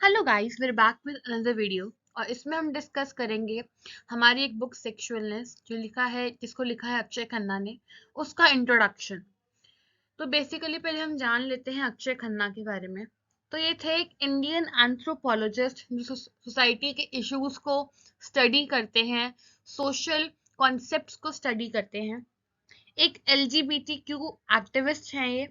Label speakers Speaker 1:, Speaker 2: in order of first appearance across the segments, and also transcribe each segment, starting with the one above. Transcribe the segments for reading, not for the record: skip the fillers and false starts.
Speaker 1: Hello guys, we're back with another video. और इसमें हम डिस्कस करेंगे हमारी एक बुक सेक्सुअलनेस जिसको लिखा है अक्षय खन्ना ने, उसका इंट्रोडक्शन। तो बेसिकली पहले हम जान लेते हैं अक्षय खन्ना के बारे में। तो ये थे एक इंडियन एंथ्रोपोलॉजिस्ट जो सोसाइटी के इश्यूज को स्टडी करते हैं, सोशल कॉन्सेप्ट्स को स्टडी करते हैं। एक एलजीबीटीक्यू एक्टिविस्ट हैं ये,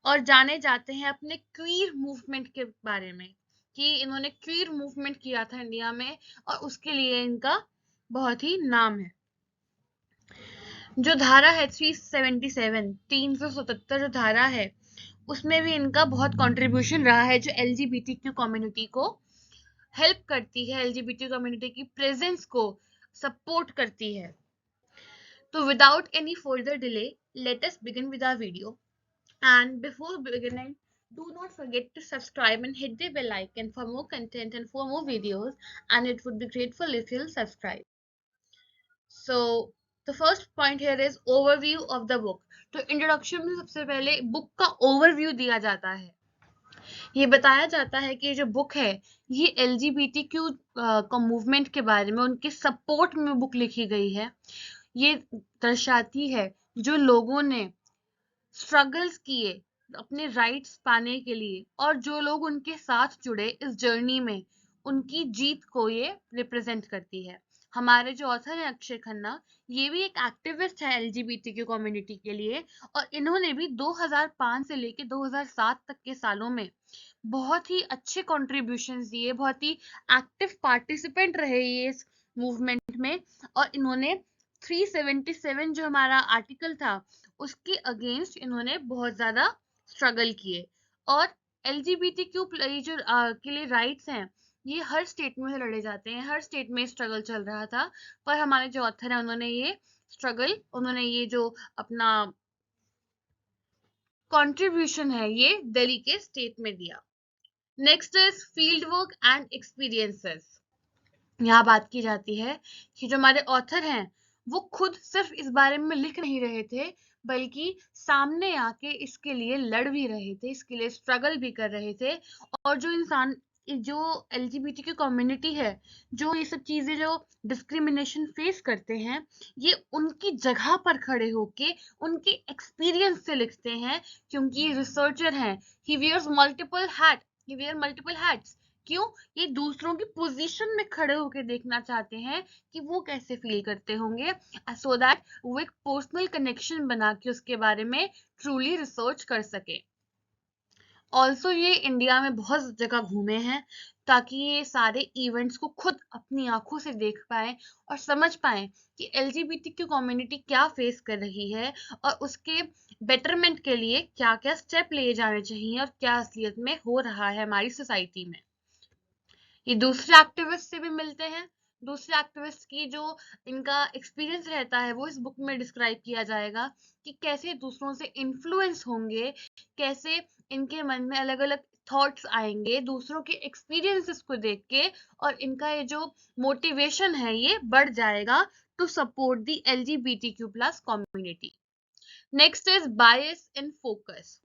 Speaker 1: और जाने जाते हैं अपने क्वीर मूवमेंट के बारे में कि इन्होंने क्वीर मूवमेंट किया था इंडिया में, और उसके लिए इनका बहुत ही नाम है। जो धारा है 377 377 जो धारा है, उसमें भी इनका बहुत कंट्रीब्यूशन रहा है, जो एलजीबीटीक्यू कम्युनिटी को हेल्प करती है, एलजीबीटी कम्युनिटी की प्रेजेंस को सपोर्ट करती है। तो without any further delay, let us begin with our video. And before beginning, do not forget to subscribe and hit the bell icon for more content and for more videos. And it would be grateful if you'll subscribe. So, the first point here is overview of the book. तो introduction में सबसे पहले book का overview दिया जाता है। ये बताया जाता है कि जो बुक है ये एलजीबीटीक्यू का मूवमेंट के बारे में, उनके सपोर्ट में बुक लिखी गई है। ये दर्शाती है जो लोगों ने स्ट्रगल्स किए अपने राइट्स पाने के लिए, और जो लोग उनके साथ जुड़े इस जर्नी में, उनकी जीत को ये रिप्रेजेंट करती है। हमारे जो ऑथर हैं अक्षय खन्ना, ये भी एक एक्टिविस्ट है एलजीबीटीक्यू कम्युनिटी के लिए, और इन्होंने भी 2005 से लेके 2007 तक के सालों में बहुत ही अच्छे कॉन्ट्रीब्यूशंस दिए, बहुत ही एक्टिव पार्टिसिपेंट रहे ये इस मूवमेंट में। और इन्होंने 377 जो हमारा आर्टिकल था, उसके अगेंस्ट इन्होंने बहुत ज्यादा स्ट्रगल किए। और एलजीबीटीक्यू जो के लिए राइट्स हैं, ये हर स्टेट में लड़े जाते हैं, हर स्टेट में स्ट्रगल चल रहा था। पर हमारे जो ऑथर हैं उन्होंने ये जो अपना कंट्रीब्यूशन है ये दिल्ली के स्टेट में दिया। Next is field work and experiences. यहाँ बात की जाती है कि जो हमारे ऑथर हैं वो खुद सिर्फ इस बारे में लिख नहीं रहे थे, बल्कि सामने आके इसके लिए लड़ भी रहे थे, इसके लिए स्ट्रगल भी कर रहे थे। और जो एलजीबीटीक्यू कम्युनिटी है, जो ये सब चीजें जो डिस्क्रिमिनेशन फेस करते हैं, ये उनकी जगह पर खड़े होके उनके एक्सपीरियंस से लिखते हैं, क्योंकि ये रिसर्चर हैं। ही वेयर मल्टीपल हैट्स। क्यों? ये दूसरों की पोजीशन में खड़े होकर देखना चाहते हैं कि वो कैसे फील करते होंगे, सो दैट वो एक पर्सनल कनेक्शन बना के उसके बारे में ट्रूली रिसर्च कर सके। ऑल्सो ये इंडिया में बहुत जगह घूमे हैं, ताकि ये सारे इवेंट्स को खुद अपनी आंखों से देख पाए और समझ पाए कि एलजीबीटीक्यू कम्युनिटी क्या फेस कर रही है, और उसके बेटरमेंट के लिए क्या क्या स्टेप लिए जाने चाहिए, और क्या असलियत में हो रहा है हमारी सोसाइटी में। ये दूसरे एक्टिविस्ट से भी मिलते हैं। दूसरे एक्टिविस्ट की जो इनका एक्सपीरियंस रहता है वो इस बुक में डिस्क्राइब किया जाएगा कि कैसे दूसरों से इन्फ्लुएंस होंगे, कैसे इनके मन में अलग अलग थॉट्स आएंगे दूसरों के एक्सपीरियंसेस को देख के, और इनका ये जो मोटिवेशन है ये बढ़ जाएगा to support the LGBTQ plus community. Next is bias in focus.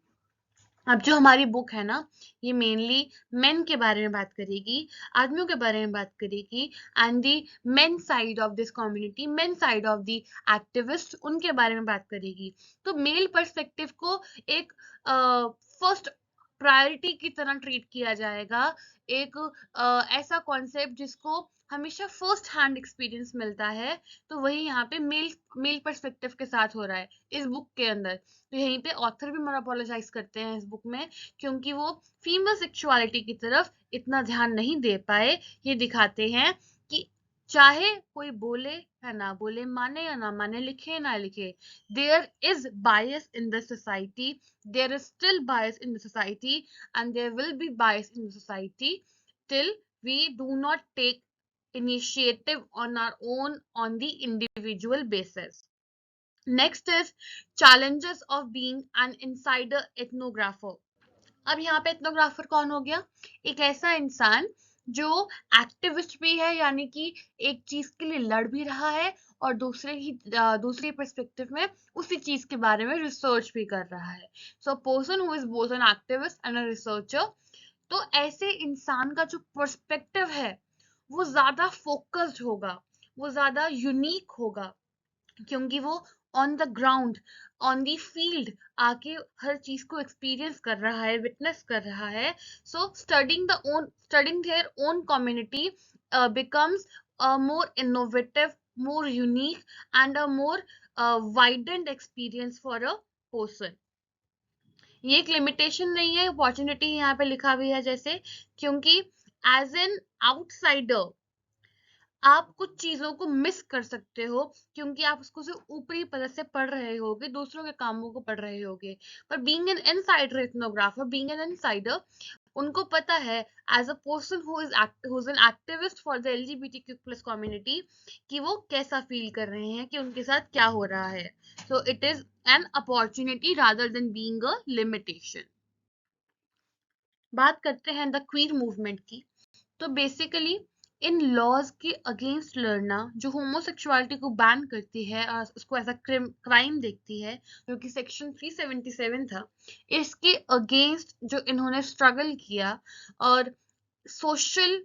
Speaker 1: अब जो हमारी बुक है ना, ये मेनली मेन के बारे में बात करेगी, आदमियों के बारे में बात करेगी, and the main side of this community, main side of the activist, उनके बारे में बात करेगी। तो मेल पर्सपेक्टिव को एक फर्स्ट प्रायोरिटी की तरह ट्रीट किया जाएगा, एक ऐसा कॉन्सेप्ट जिसको हमेशा फर्स्ट हैंड एक्सपीरियंस मिलता है। तो वही यहाँ पे मेल पर्सपेक्टिव के साथ हो रहा है इस बुक के अंदर। तो यहीं पे ऑथर भी मोनोपोलोजाइज करते हैं इस बुक में, क्योंकि वो फीमेल सेक्सुअलिटी की तरफ इतना ध्यान नहीं दे पाए। ये दिखाते हैं कि चाहे कोई बोले या ना बोले, माने या ना माने, लिखे या ना लिखे, there is bias in the society, there is still bias in the society, and there will be bias in the society till we do not take initiative on our own on the individual basis. Next is challenges of being an insider ethnographer. अब यहाँ पे एथनोग्राफर कौन हो गया? एक ऐसा इंसान जो एक्टिविस्ट भी है, यानी कि एक चीज के लिए लड़ भी रहा है, और दूसरी पर्सपेक्टिव में उसी चीज के बारे में रिसर्च भी कर रहा है। So person who is both an activist and a researcher तो ऐसे इंसान का जो पर्सपेक्टिव है वो ज्यादा फोकस्ड होगा, वो ज्यादा यूनिक होगा, क्योंकि वो on the ground, on the field आके हर चीज को एक्सपीरियंस कर रहा है, विटनेस कर रहा है। सो studying their own community becomes a more innovative, more unique, and a more widened experience for a person. ये एक लिमिटेशन नहीं है, अपॉर्चुनिटी यहाँ पे लिखा भी है जैसे, क्योंकि एज एन आउटसाइडर आप कुछ चीजों को मिस कर सकते हो, क्योंकि आप उसको सिर्फ ऊपरी परत से पढ़ रहे होगे, दूसरों के कामों को पढ़ रहे होगे। पर being an insider ethnographer, being an insider, उनको पता है as a person who is an activist for the LGBTQ plus community कि वो कैसा फील कर रहे हैं, कि उनके साथ क्या हो रहा है। So it is an opportunity rather than being a limitation. बात करते हैं द क्वीर मूवमेंट की। तो बेसिकली इन लॉज के अगेंस्ट लड़ना, जो होमोसेक्सुअलिटी को बैन करती है और उसको ऐसा क्राइम देखती है, जो कि सेक्शन 377 था, इसके अगेंस्ट जो इन्होंने स्ट्रगल किया और सोशल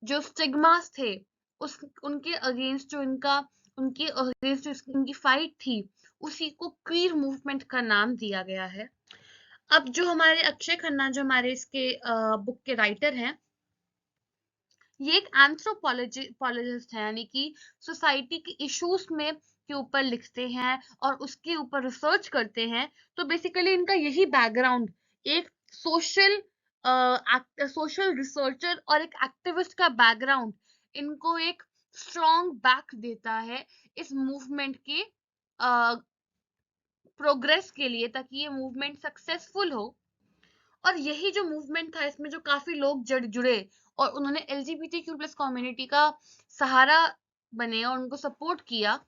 Speaker 1: जो स्टिग्मास थे उस उनके अगेंस्ट जो इनका उनके अगेंस्ट इनकी फाइट थी, उसी को क्वीर मूवमेंट का नाम दिया गया है। अब जो हमारे अक्षय खन्ना, जो हमारे इसके बुक के राइटर हैं, ये एक एंथ्रोपोलॉजिस्ट है, यानी कि सोसाइटी के इश्यूज में के ऊपर लिखते हैं और उसके ऊपर रिसर्च करते हैं। तो बेसिकली इनका यही बैकग्राउंड, एक सोशल रिसर्चर और एक एक्टिविस्ट का बैकग्राउंड इनको एक स्ट्रॉन्ग बैक देता है इस मूवमेंट के प्रोग्रेस के लिए, ताकि ये मूवमेंट सक्सेसफुल हो। और यही जो मूवमेंट था, इसमें जो काफी लोग जुड़े और उन्होंने एलजीबीटीक्यू प्लस कम्युनिटी का सहारा बने और उनको सपोर्ट किया,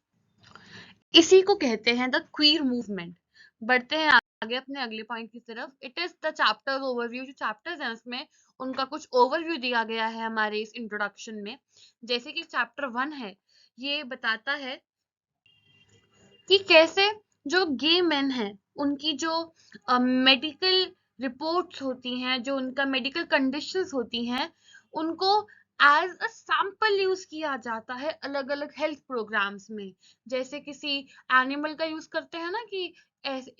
Speaker 1: इसी को कहते हैं द क्वीर मूवमेंट। बढ़ते हैं आगे अपने अगले पॉइंट की तरफ। It is the chapter overview. जो चैप्टर्स हैं उसमें उनका कुछ ओवरव्यू दिया गया है हमारे इस इंट्रोडक्शन में। जैसे कि चैप्टर 1 है, ये बताता है कि कैसे जो गे मेन हैं उनकी जो मेडिकल रिपोर्ट्स होती हैं, जो उनका मेडिकल कंडीशंस होती हैं, उनको एज अ सैंपल यूज किया जाता है अलग अलग हेल्थ प्रोग्राम्स में। जैसे किसी एनिमल का यूज करते हैं ना, कि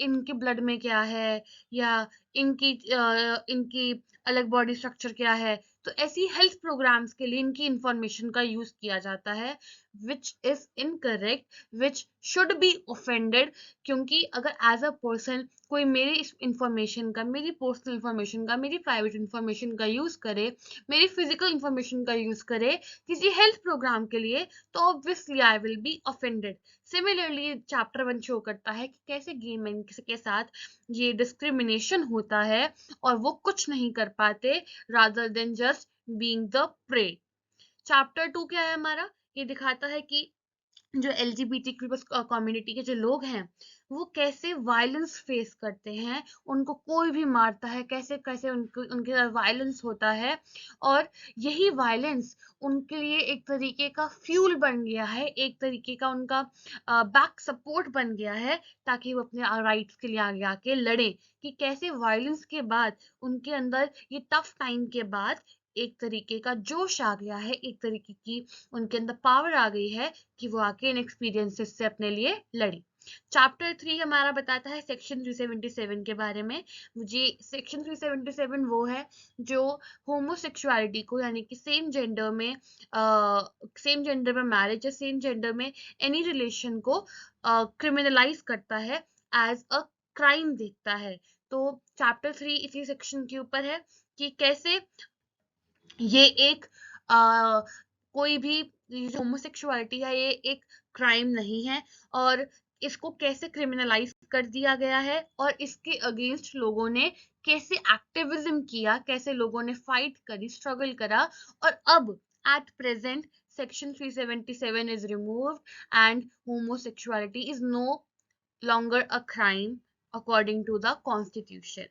Speaker 1: इनके ब्लड में क्या है, या इनकी अलग बॉडी स्ट्रक्चर क्या है, तो ऐसी हेल्थ प्रोग्राम्स के लिए इनकी इंफॉर्मेशन का यूज किया जाता है, which is incorrect, which should be offended. क्योंकि अगर एज अ पर्सन कोई मेरी इंफॉर्मेशन का, मेरी पर्सनल इंफॉर्मेशन का, मेरी प्राइवेट इंफॉर्मेशन का यूज करे, मेरी फिजिकल इंफॉर्मेशन का यूज करे किसी हेल्थ प्रोग्राम के लिए, तो obviously I will be offended. Similarly chapter 1 show करता है कि कैसे गे मेन के साथ ये डिस्क्रिमिनेशन होता है और वो कुछ नहीं कर पाते, rather than just being the prey. Chapter 2 क्या है हमारा, ये दिखाता है कि जो एलजीबीटीक्यू प्लस कम्युनिटी के जो लोग हैं वो कैसे वायलेंस फेस करते हैं, उनको कोई भी मारता है, कैसे कैसे उनके साथ वायलेंस होता है। और यही वायलेंस उनके लिए एक तरीके का फ्यूल बन गया है, एक तरीके का उनका बैक सपोर्ट बन गया है, ताकि वो अपने राइट्स के लिए आगे आके लड़े। कि कैसे वायलेंस के बाद उनके अंदर ये टफ टाइम के बाद एक तरीके का जोश आ गया है, एक तरीके की उनके अंदर पावर आ गई है कि वो आके इन एक्सपीरियंसेस से अपने लिए लड़ी। चैप्टर 3 हमारा बताता है सेक्शन 377 के बारे में। मुझे सेक्शन 377 वो है जो होमोसेक्सुअलिटी को, यानी कि सेम जेंडर में मैरिज या सेम जेंडर में एनी रिलेशन को क्रिमिनलाइज करता है, एज अ क्राइम देखता है। तो चैप्टर 3 इसी सेक्शन के ऊपर है कि कैसे ये एक कोई भी होमोसेक्सुअलिटी है, ये एक क्राइम नहीं है, और इसको कैसे क्रिमिनलाइज कर दिया गया है, और इसके अगेंस्ट लोगों ने कैसे एक्टिविज्म किया, कैसे लोगों ने फाइट करी, स्ट्रगल करा। और अब at present section 377 is removed and homosexuality is no longer a crime according to the constitution.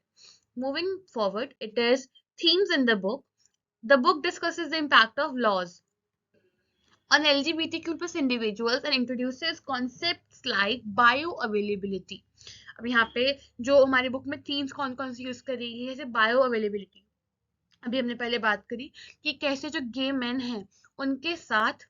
Speaker 1: Moving forward, it is themes in the book. The book discusses the impact of laws on LGBTQ plus individuals and introduces concepts like bioavailability. अब यहाँ पे जो हमारी book में themes कौन कौन सी use करेगी, जैसे बायो अवेलेबिलिटी, अभी हमने पहले बात करी कि कैसे जो गे मेन हैं उनके साथ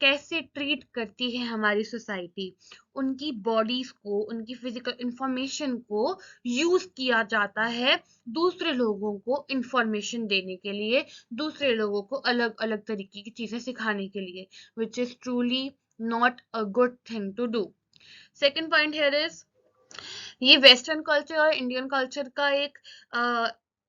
Speaker 1: कैसे ट्रीट करती है हमारी सोसाइटी, उनकी बॉडीज को, उनकी फिजिकल इंफॉर्मेशन को यूज किया जाता है दूसरे लोगों को इंफॉर्मेशन देने के लिए, दूसरे लोगों को अलग अलग तरीके की चीजें सिखाने के लिए, which is truly not a good thing to do. Second point here is, ये वेस्टर्न कल्चर और इंडियन कल्चर का एक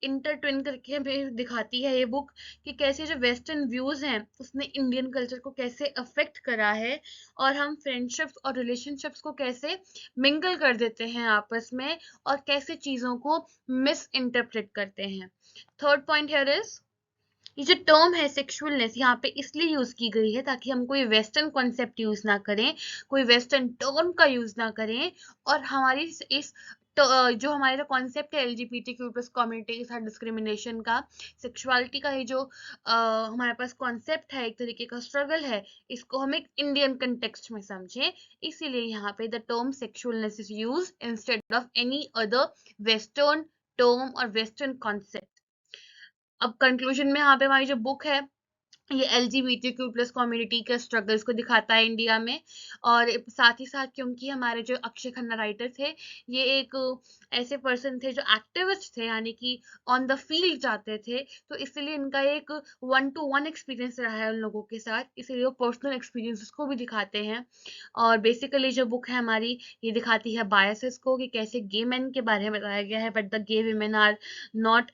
Speaker 1: इंटरट्विन करके हमें दिखाती है ये बुक कि कैसे जो वेस्टर्न व्यूज हैं उसने इंडियन कल्चर को कैसे अफेक्ट करा है, और हम फ्रेंडशिप्स और रिलेशनशिप्स को कैसे मिंगल कर देते हैं आपस में, और कैसे चीजों को मिस इंटरप्रेट करते हैं। थर्ड पॉइंट हियर इज, ये जो टर्म है सेक्सुअलनेस यहाँ पे इसलिए यूज की गई है ताकि हम कोई वेस्टर्न कॉन्सेप्ट यूज ना करें, कोई वेस्टर्न टर्म का यूज ना करें, और हमारी इस जो हमारा जो कॉन्सेप्ट है एलजीबीटीक्यू प्लस कम्युनिटी के साथ डिस्क्रिमिनेशन का, सेक्सुअलिटी का, ये जो हमारे पास कॉन्सेप्ट है, एक तरीके का स्ट्रगल है, इसको हम एक इंडियन कंटेक्स्ट में समझें। इसीलिए यहाँ पे the term sexualness is use instead of any other western term और वेस्टर्न कॉन्सेप्ट। अब कंक्लूजन में यहाँ पे हमारी जो बुक है ये एलजीबीटीक्यू प्लस कम्युनिटी के स्ट्रगल्स को दिखाता है इंडिया में, और साथ ही साथ क्योंकि हमारे जो अक्षय खन्ना राइटर थे ये एक ऐसे पर्सन थे जो एक्टिविस्ट थे, यानी कि ऑन द फील्ड जाते थे, तो इसलिए इनका एक 1-to-1 एक्सपीरियंस रहा है उन लोगों के साथ, इसलिए वो पर्सनल एक्सपीरियंसेस को भी दिखाते हैं। और बेसिकली जो बुक है हमारी ये दिखाती है बायसेस को, कि कैसे गे मेन के बारे में बताया गया है, but the gay women are not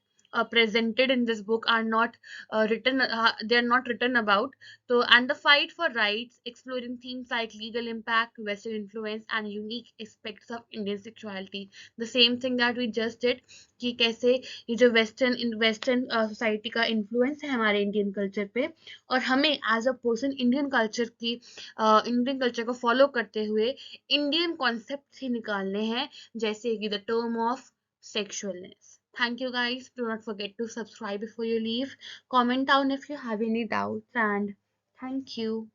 Speaker 1: presented in this book, are not they are not written about. So, and the fight for rights, exploring themes like legal impact, western influence and unique aspects of Indian sexuality, the same thing that we just did, कि कैसे ये जो western society का influence है हमारे Indian culture पे, और हमें as a person Indian culture को फॉलो करते हुए इंडियन कॉन्सेप्ट ही निकालने हैं, जैसे कि the term of sexualness. Thank you guys. Do not forget to subscribe before you leave. Comment down if you have any doubts, and thank you.